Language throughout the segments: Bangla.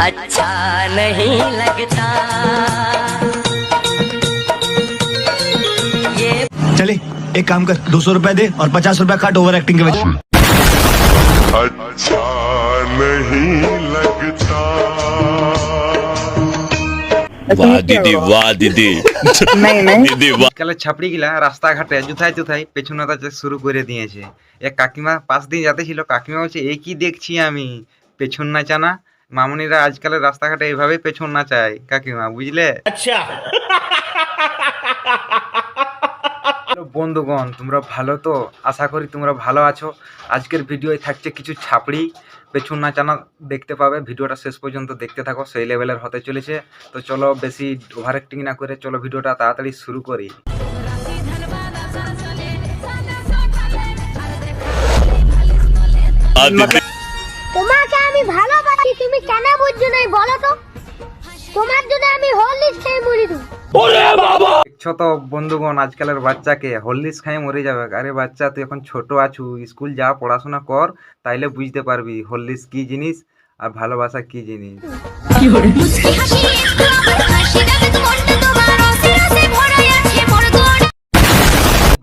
अच्छा नहीं लगता। ये चले एक काम कर, 200 रुपए दे और 50 रुपए काट ओवर एक्टिंग के वजह। अच्छा नहीं लगता। वाह दीदी, वाह दीदी। দিদি বাহ। কালে ছাপড়ি গিলা রাস্তাঘাটে জুথাই জুথাই পেছনাটা শুরু করে দিয়েছে। এক কাকিমা পাশ দিয়ে যাতে ছিল, কাকিমা বলছে এ কি দেখছি আমি, পেছন নাচানা। মামুনিরা আজকালের রাস্তাঘাটে এইভাবে পেছন নাচায় কাকিমা, বুঝলে? আচ্ছা বন্ধুগণ, তোমরা ভালো তো? আশা করি তোমরা ভালো আছো। আজকের ভিডিওয় থাকছে কিছু ছাপড়ি পেছন নাচানা দেখতে পাবে। ভিডিওটা শেষ পর্যন্ত দেখতে থাকো, সেই লেভেলের হতে চলেছে। তো চলো বেশি ওভার অ্যাক্টিং না করে চলো ভিডিওটা তাড়াতাড়ি শুরু করি। তোমাকে আমি ভালোবাসি, তুমি কেন বুঝছো না বলো তো? তোমার জন্য আমি হরলিক্স খেয়ে মরি দেব। দেখছো তো বন্ধুগণ, আজকালের বাচ্চাকে হরলিক্স খাই মরে যাবে। আরে বাচ্চা, তুই এখন ছোট আছু, স্কুল যা, পড়াশোনা কর, তাইলে বুঝতে পারবি হরলিক্স কি জিনিস আর ভালোবাসা কি জিনিস।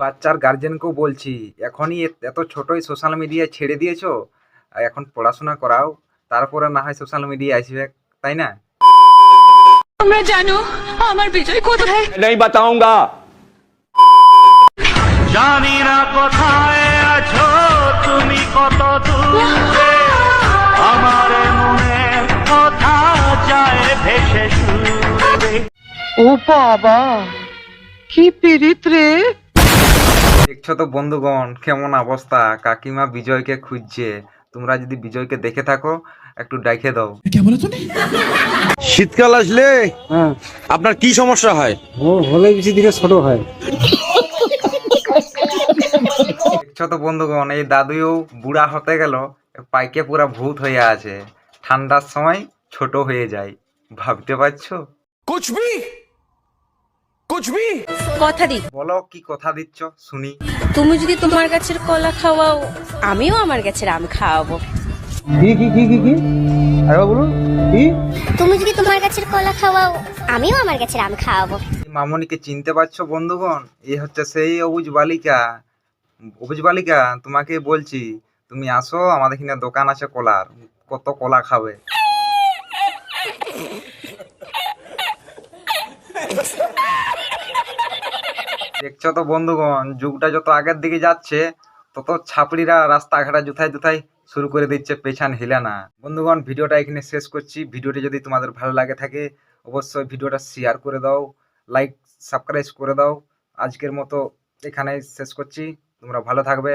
বাচ্চার গার্জেনকেও বলছি, এখনই এত ছোটই সোশ্যাল মিডিয়ায় ছেড়ে দিয়েছো, আর এখন পড়াশোনা করাও, তারপরে না হয় সোশ্যাল মিডিয়ায় আসবে, তাই না? তোমরা জানো আমার বিজয় কোথায়? नहीं बताऊंगा। জানি না কোথায় আছো তুমি, কত দূরে আমার মনের কথা যায় ভেসে সুরে। ও বাবা, কি পীড়িত রে। দেখছো তো বন্ধুগণ কেমন অবস্থা, কাকিমা বিজয়কে খুঁজছে। তোমরা যদি বিজয়কে দেখে থাকো একটু ডাইকে দাও। শীতকাল আসলে আপনার কি সমস্যা হয়? হলে বেশি দিকে ছোট হয়। দেখছো তো বন্ধুগণ, এই দাদুও বুড়া হতে গেল, পাইকে পুরা ভূত হয়ে আছে, ঠান্ডার সময় ছোট হয়ে যায়। ভাবতে পারছো? কথা দি, বলো কি কথা দিচ্ছ শুনি। তুমি যদি তোমার গাছের কলা খাওয়াও, আমিও আমার গাছের আম খাওয়াবো। কি কি কি কি কি আরে বলুন কি? তুমি যদি তোমার গাছের কলা খাওয়াও, আমিও আমার গাছের আম খাওয়াবো। এই মামনিকে চিনতে পারছো বন্ধুগণ? এই হচ্ছে সেই অবুজ বালিকা। অবুজ বালিকা, তোমাকে বলছি তুমি আসো, আমাদের এখানে দোকান আছে কলার, কত কলা খাবে। দেখছো তো বন্ধুগণ, যুগটা যত আগের দিকে যাচ্ছে তত ছাপড়িরা রাস্তাঘাটে জুথাই জুথাই শুরু করে দিচ্ছে, পেছান হিলে না। বন্ধুগণ, ভিডিওটা এখানে শেষ করছি। ভিডিওটি যদি তোমাদের ভালো লাগে থাকে অবশ্যই ভিডিওটা শেয়ার করে দাও, লাইক সাবস্ক্রাইব করে দাও। আজকের মতো এখানেই শেষ করছি, তোমরা ভালো থাকবে।